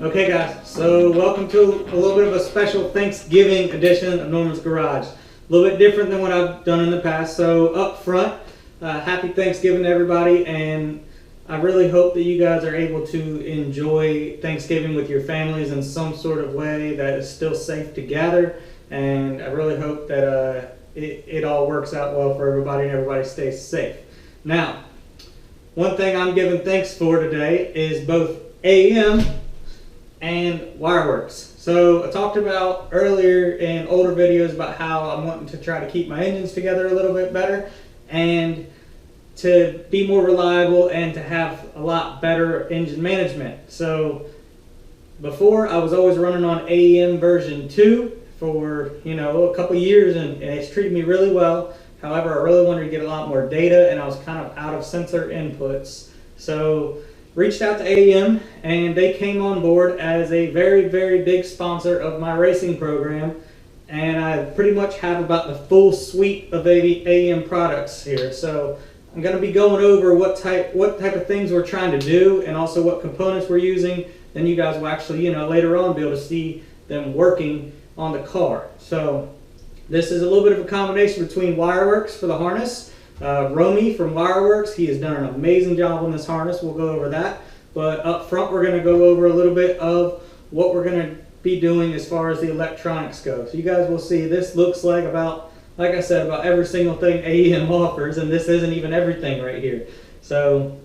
Okay guys, so welcome to a little bit of a special Thanksgiving edition of Norman's Garage. A little bit different than what I've done in the past. So up front, happy Thanksgiving to everybody, and I really hope that you guys are able to enjoy Thanksgiving with your families in some sort of way that is still safe to gather, and I really hope that it all works out well for everybody and everybody stays safe. Now, one thing I'm giving thanks for today is both AEM and Wireworx. So I talked about earlier in older videos about how I'm wanting to try to keep my engines together a little bit better and to be more reliable and to have a lot better engine management. So before, I was always running on AEM version 2 for a couple years, and it's treated me really well. However, I really wanted to get a lot more data, and I was kind of out of sensor inputs. So reached out to AEM, and they came on board as a very, very big sponsor of my racing program, and I pretty much have about the full suite of AEM products here. So I'm going to be going over what type of things we're trying to do, and also what components we're using. Then you guys will actually, later on be able to see them working on the car. So this is a little bit of a combination between Wireworx for the harness. Romy from Wireworx, he has done an amazing job on this harness. We'll go over that. But up front, we're going to go over a little bit of what we're going to be doing as far as the electronics go. So you guys will see this looks like I said, about every single thing AEM offers, and this isn't even everything right here. So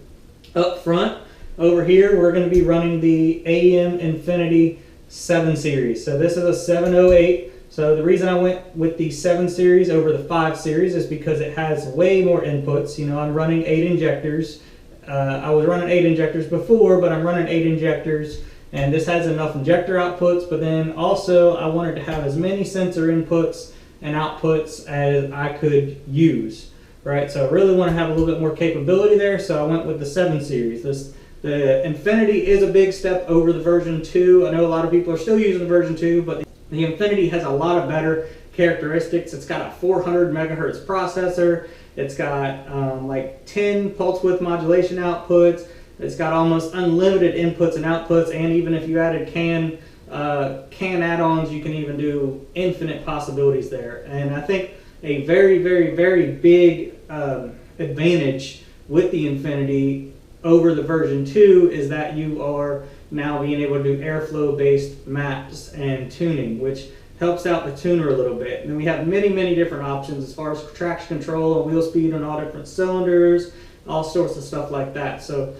up front, over here, we're going to be running the AEM Infinity 7 Series. So this is a 708. So the reason I went with the 7 Series over the 5 Series is because it has way more inputs. I'm running 8 injectors. I was running 8 injectors before, but I'm running 8 injectors, and this has enough injector outputs, but then also I wanted to have as many sensor inputs and outputs as I could use, right? So I really want to have a little bit more capability there, so I went with the 7 Series. The Infinity is a big step over the version 2. I know a lot of people are still using the version 2, but the Infinity has a lot of better characteristics. It's got a 400 megahertz processor. It's got like 10 pulse width modulation outputs. It's got almost unlimited inputs and outputs, and even if you added CAN add-ons, you can even do infinite possibilities there. And I think a very, very, very big advantage with the Infinity over the version 2 is that you are now being able to do airflow based maps and tuning, which helps out the tuner a little bit. And then we have many, many different options as far as traction control and wheel speed on all different cylinders, all sorts of stuff like that. So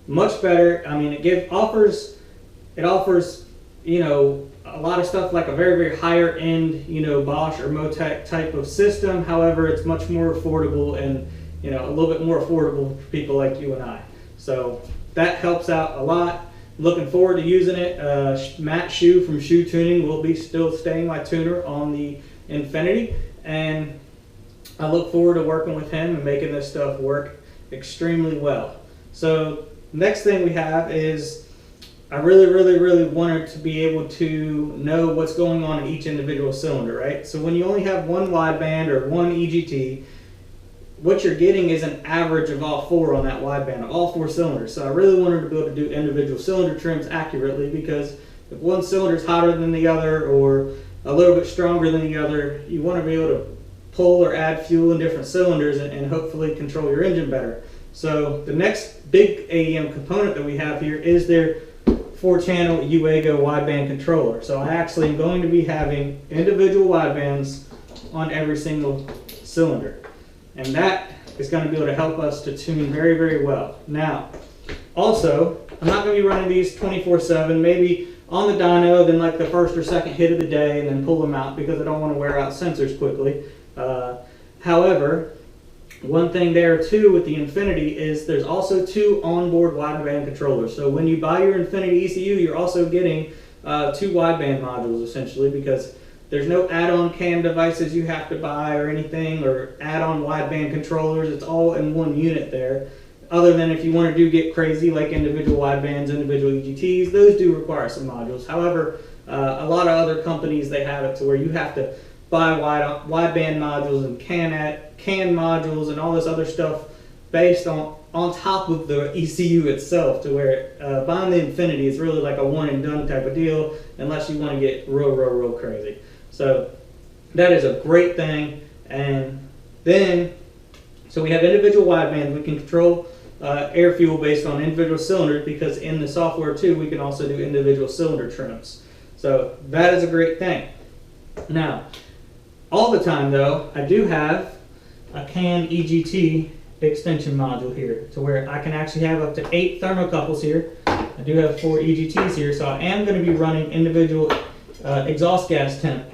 much better. I mean, it offers a lot of stuff like a very, very higher end, Bosch or Motec type of system. However, it's much more affordable and, a little bit more affordable for people like you and I. So that helps out a lot. Looking forward to using it. Matt Shue from Shoe Tuning will be still staying my tuner on the Infinity, and I look forward to working with him and making this stuff work extremely well. So next thing we have is I really, really, really wanted to be able to know what's going on in each individual cylinder, right? So when you only have one wideband or one EGT, what you're getting is an average of all 4 on that wideband, of all 4 cylinders. So I really wanted to be able to do individual cylinder trims accurately, because if one cylinder is hotter than the other or a little bit stronger than the other, you want to be able to pull or add fuel in different cylinders and hopefully control your engine better. So the next big AEM component that we have here is their 4-channel UEGO wideband controller. So I actually am going to be having individual widebands on every single cylinder. And that is going to be able to help us to tune very, very well. Now, also, I'm not going to be running these 24/7, maybe on the dyno, then like the first or second hit of the day, and then pull them out because I don't want to wear out sensors quickly. However, one thing there too with the Infinity is there's also 2 onboard wideband controllers. So when you buy your Infinity ECU, you're also getting 2 wideband modules essentially, because there's no add-on CAN devices you have to buy or anything, or add-on wideband controllers. It's all in one unit there. Other than if you want to get crazy like individual widebands, individual EGTs, those do require some modules. However, a lot of other companies, they have it to where you have to buy wideband modules and CAN modules and all this other stuff based on on top of the ECU itself, to where buying the Infinity is really like a one and done type of deal unless you want to get real crazy. So that is a great thing. And then, so we have individual widebands. We can control air fuel based on individual cylinders, because in the software too, we can also do individual cylinder trims. So that is a great thing. Now, all the time though, I do have a CAN EGT extension module here, to where I can actually have up to 8 thermocouples here. I do have 4 EGTs here, so I am going to be running individual exhaust gas temp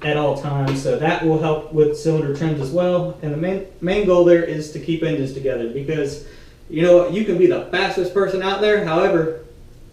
at all times, so that will help with cylinder trims as well. And the main goal there is to keep engines together, because you know, you can be the fastest person out there, however,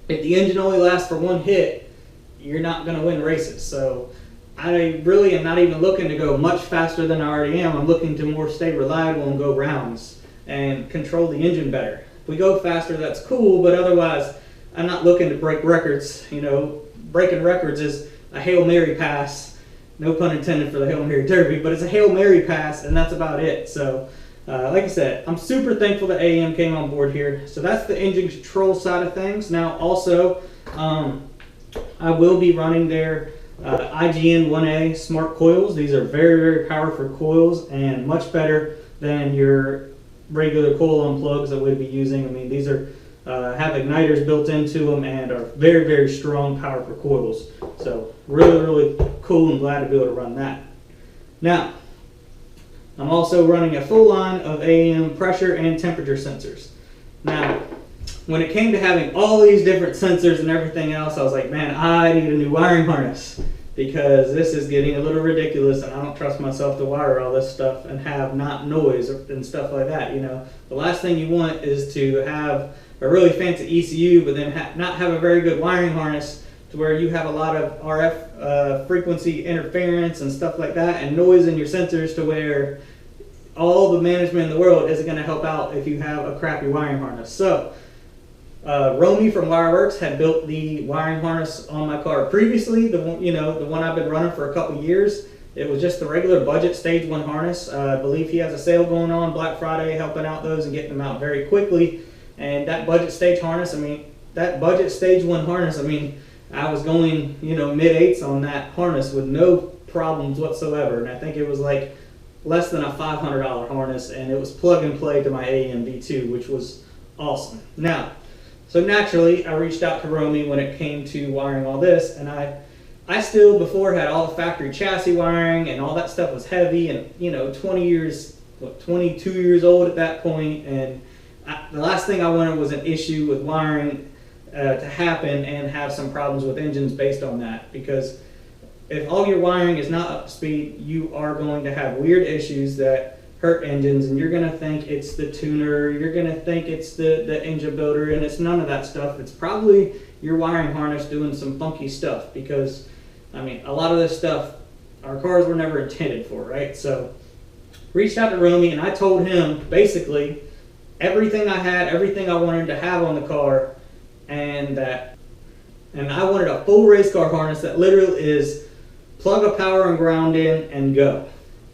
if the engine only lasts for one hit, you're not going to win races. So I really am not even looking to go much faster than I already am. I'm looking to more stay reliable and go rounds and control the engine better. If we go faster, that's cool, but otherwise I'm not looking to break records. You know, breaking records is a Hail Mary pass. No pun intended for the Hail Mary Derby, but it's a Hail Mary pass, and that's about it. So like I said, I'm super thankful that AEM came on board here. So that's the engine control side of things. Now also, I will be running their IGN 1A smart coils. These are very powerful coils, and much better than your regular coil unplugs that we'd be using. I mean, these are have igniters built into them and are very strong, powerful coils. So really cool, and glad to be able to run that. Now, I'm also running a full line of AEM pressure and temperature sensors. Now, when it came to having all these different sensors and everything else, I was like, man, I need a new wiring harness, because this is getting a little ridiculous, and I don't trust myself to wire all this stuff and have not noise and stuff like that. You know, the last thing you want is to have a really fancy ECU, but then not have a very good wiring harness, to where you have a lot of RF frequency interference and stuff like that, and noise in your sensors, to where all the management in the world isn't going to help out if you have a crappy wiring harness. So Romy from Wireworx had built the wiring harness on my car previously, the one I've been running for a couple years. It was just the regular budget stage 1 harness. I believe he has a sale going on Black Friday, helping out those and getting them out very quickly. And that budget stage harness, I mean, that budget stage 1 harness, I mean, I was going, you know, mid-8s on that harness with no problems whatsoever. And I think it was like less than a $500 harness, and it was plug and play to my AEM V2, which was awesome. Now, so naturally, I reached out to Romy when it came to wiring all this, and I still before had all the factory chassis wiring, and all that stuff was heavy, and you know, 22 years old at that point, and the last thing I wanted was an issue with wiring to happen and have some problems with engines based on that, because if all your wiring is not up to speed, you are going to have weird issues that hurt engines, and you're going to think it's the tuner, you're going to think it's the engine builder, and it's none of that stuff. It's probably your wiring harness doing some funky stuff, because I mean, a lot of this stuff our cars were never intended for, right? So reached out to Romy, and I told him basically everything I had, everything I wanted to have on the car, and I wanted a full race car harness that literally is plug a power and ground in and go.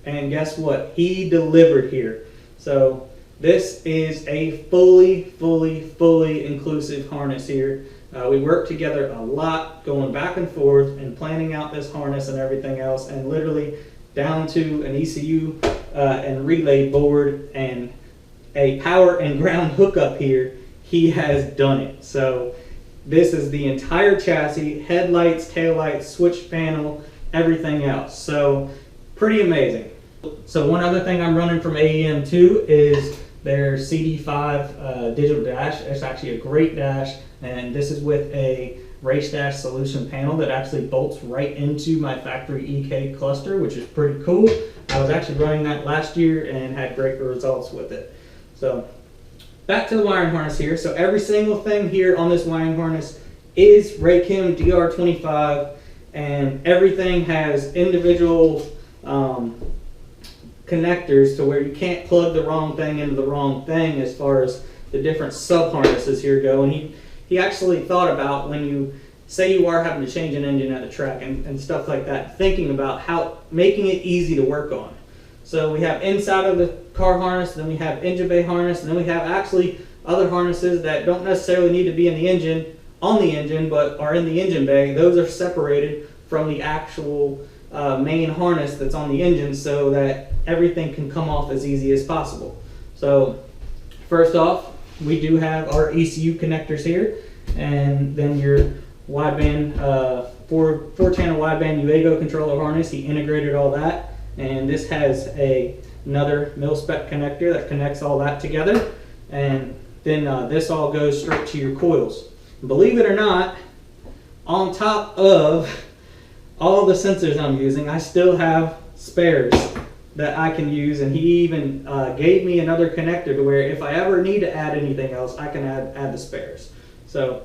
And guess what? He delivered here. So this is a fully inclusive harness here. We worked together a lot, going back and forth and planning out this harness and everything else, and literally down to an ECU and relay board and a power and ground hookup here. He has done it. So this is the entire chassis, headlights, taillights, switch panel, everything else. So pretty amazing. So one other thing I'm running from AEM too is their CD5 digital dash. It's actually a great dash, and this is with a race dash solution panel that actually bolts right into my factory EK cluster, which is pretty cool. I was actually running that last year and had great results with it. So back to the wiring harness here. So every single thing here on this wiring harness is Raychem DR25, and everything has individual connectors to where you can't plug the wrong thing into the wrong thing as far as the different sub harnesses here go. And he actually thought about, when you say you are having to change an engine at the track and stuff like that, thinking about how making it easy to work on. So we have inside of the car harness, then we have engine bay harness, and then we have actually other harnesses that don't necessarily need to be in the engine, but are in the engine bay. Those are separated from the actual main harness that's on the engine so that everything can come off as easy as possible. So first off, we do have our ECU connectors here, and then your wideband, four channel wideband UAGO controller harness. He integrated all that, and this has another mil-spec connector that connects all that together, and then this all goes straight to your coils. Believe it or not, on top of all the sensors I'm using, I still have spares that I can use, and he even gave me another connector to where if I ever need to add anything else, I can add the spares. So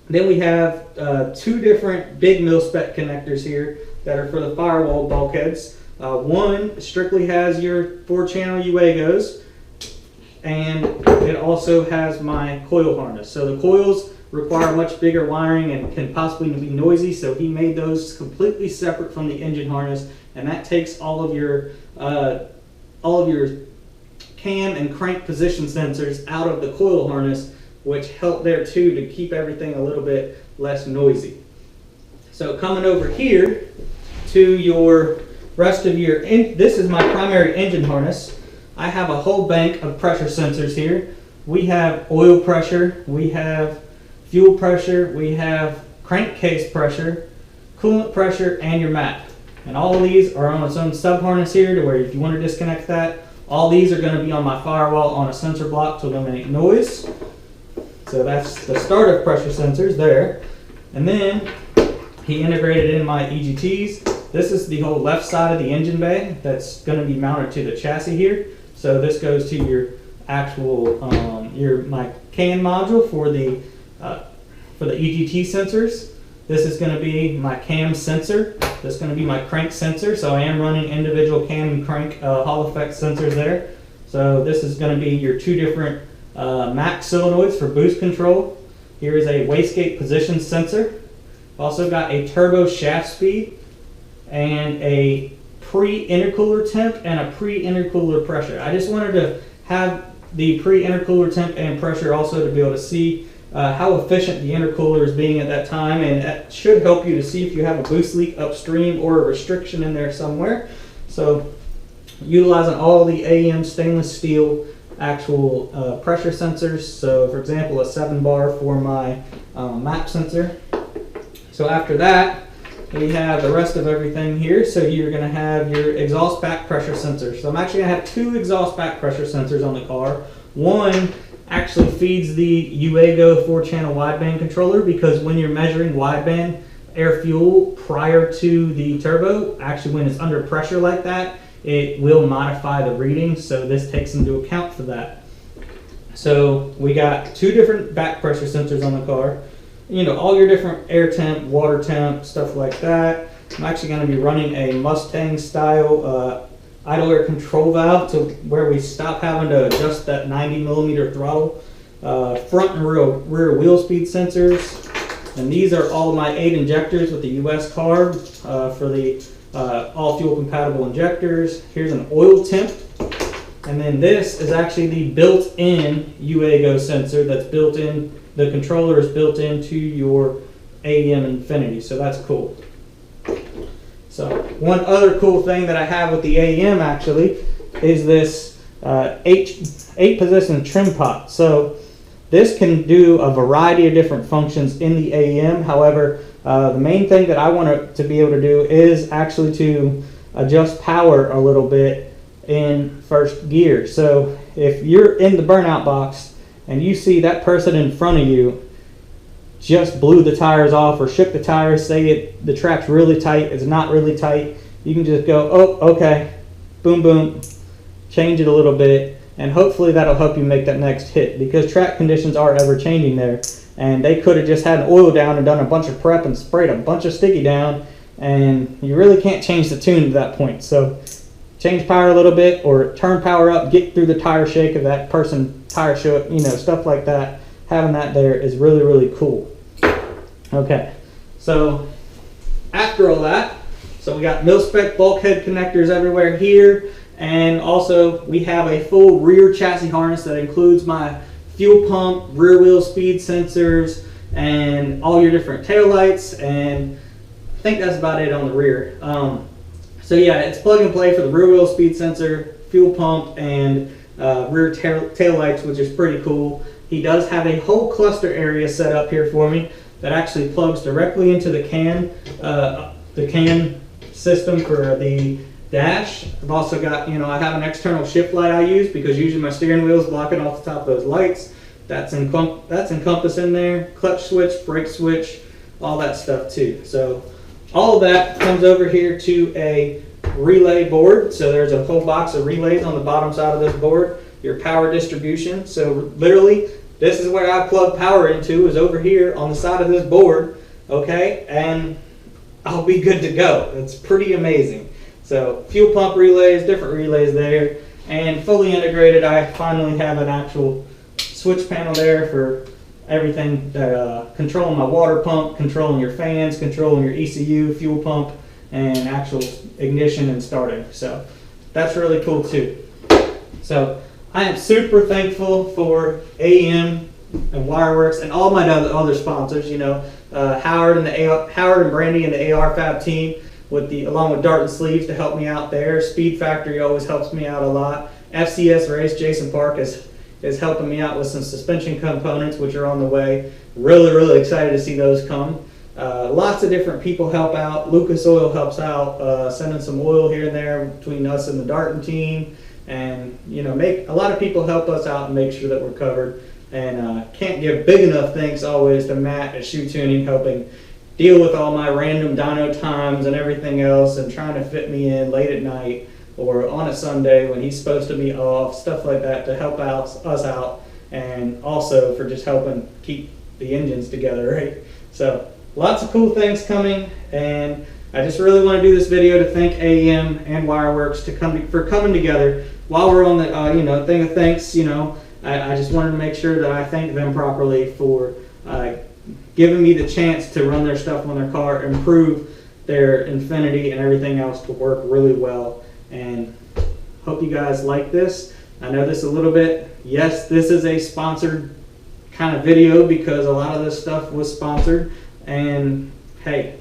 then we have two different big mil-spec connectors here that are for the firewall bulkheads. One strictly has your 4-channel UAGOs, and it also has my coil harness. So the coils require much bigger wiring and can possibly be noisy, so he made those completely separate from the engine harness, and that takes all of your cam and crank position sensors out of the coil harness, which help there too to keep everything a little bit less noisy. So coming over here to your rest of your, this is my primary engine harness. I have a whole bank of pressure sensors here. We have oil pressure, we have fuel pressure, we have crankcase pressure, coolant pressure, and your map. And all of these are on its own sub harness here to where if you want to disconnect that, all these are going to be on my firewall on a sensor block to eliminate noise. So that's the start of pressure sensors there. And then he integrated in my EGTs. This is the whole left side of the engine bay that's going to be mounted to the chassis here. So this goes to your actual my CAN module for the EGT sensors. This is going to be my cam sensor. This is going to be my crank sensor. So I am running individual cam and crank Hall effect sensors there. So this is going to be your two different max solenoids for boost control. Here is a wastegate position sensor. Also got a turbo shaft speed and a pre-intercooler temp and a pre-intercooler pressure. I just wanted to have the pre-intercooler temp and pressure also to be able to see how efficient the intercooler is being at that time, and that should help you to see if you have a boost leak upstream or a restriction in there somewhere. So utilizing all the AEM stainless steel actual pressure sensors. So for example, a 7-bar for my map sensor. So after that, we have the rest of everything here. So you're going to have your exhaust back pressure sensors. So I'm actually going to have two exhaust back pressure sensors on the car. One actually feeds the UAGO 4-channel wideband controller, because when you're measuring wideband air fuel prior to the turbo, actually when it's under pressure like that, it will modify the reading. So this takes into account for that. So we got two different back pressure sensors on the car. You know, all your different air temp, water temp, stuff like that. I'm actually going to be running a Mustang style idle air control valve to where we stop having to adjust that 90mm throttle. Front and rear wheel speed sensors. And these are all my 8 injectors with the US carb for the all fuel compatible injectors. Here's an oil temp. And then this is actually the built-in UAGO sensor that's built in. The controller is built into your AEM Infinity, so that's cool. So one other cool thing that I have with the AEM actually is this 8-position trim pot. So this can do a variety of different functions in the AEM. However, the main thing that I want it to be able to do is actually to adjust power a little bit in first gear. So if you're in the burnout box and you see that person in front of you just blew the tires off or shook the tires, say the track's really tight, it's not really tight, you can just go, oh, okay, boom, boom, change it a little bit, and hopefully that'll help you make that next hit, because track conditions are ever changing there, and they could have just had an oil down and done a bunch of prep and sprayed a bunch of sticky down, and you really can't change the tune to that point. So change power a little bit or turn power up, get through the tire shake of that person, tire shook, you know, stuff like that. Having that there is really, really cool. Okay, so after all that, so we got mil-spec bulkhead connectors everywhere here, And also we have a full rear chassis harness that includes my fuel pump, rear wheel speed sensors, and all your different tail lights, and I think that's about it on the rear. So yeah, it's plug and play for the rear wheel speed sensor, fuel pump, and rear tail lights, which is pretty cool. He does have a whole cluster area set up here for me that actually plugs directly into the CAN system for the dash. I've also got, I have an external shift light I use because usually my steering wheel is blocking off the top of those lights. That's encompassed in there. Clutch switch, brake switch, all that stuff too. So all of that comes over here to a relay board. So there's a whole box of relays on the bottom side of this board. Your power distribution. So literally, this is where I plug power into, is over here on the side of this board. Okay, and I'll be good to go. It's pretty amazing. So fuel pump relays, different relays there, and fully integrated. I finally have an actual switch panel there for everything that controlling my water pump, controlling your fans, controlling your ECU, fuel pump, and actual ignition and starting. So that's really cool too. So I am super thankful for AEM and Wireworx and all my other sponsors. Howard and Brandy and the AR Fab team, along with Dart and Sleeves to help me out there. Speed Factory always helps me out a lot. FCS Race, Jason Park is helping me out with some suspension components, which are on the way. Really excited to see those come. Lots of different people help out. Lucas Oil helps out, sending some oil here and there between us and the Darton team. And a lot of people help us out and make sure that we're covered. And can't give big enough thanks always to Matt at Shoe Tuning, helping deal with all my random dyno times and everything else, and trying to fit me in late at night or on a Sunday when he's supposed to be off, stuff like that, to help us out, and also for just helping keep the engines together, right? So lots of cool things coming, and I just really want to do this video to thank AEM and Wireworx for coming together. While we're on the thing of thanks, I just wanted to make sure that I thank them properly for giving me the chance to run their stuff on their car, improve their Infiniti and everything else to work really well. And hope you guys like this. I know this a little bit. Yes, this is a sponsored kind of video because a lot of this stuff was sponsored. And hey,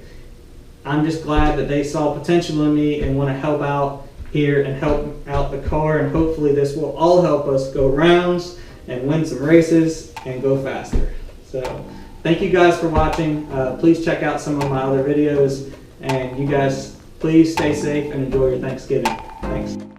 I'm just glad that they saw potential in me and want to help out here and help out the car. And hopefully this will all help us go rounds and win some races and go faster. So thank you guys for watching. Please check out some of my other videos. And you guys, please stay safe and enjoy your Thanksgiving. Thanks.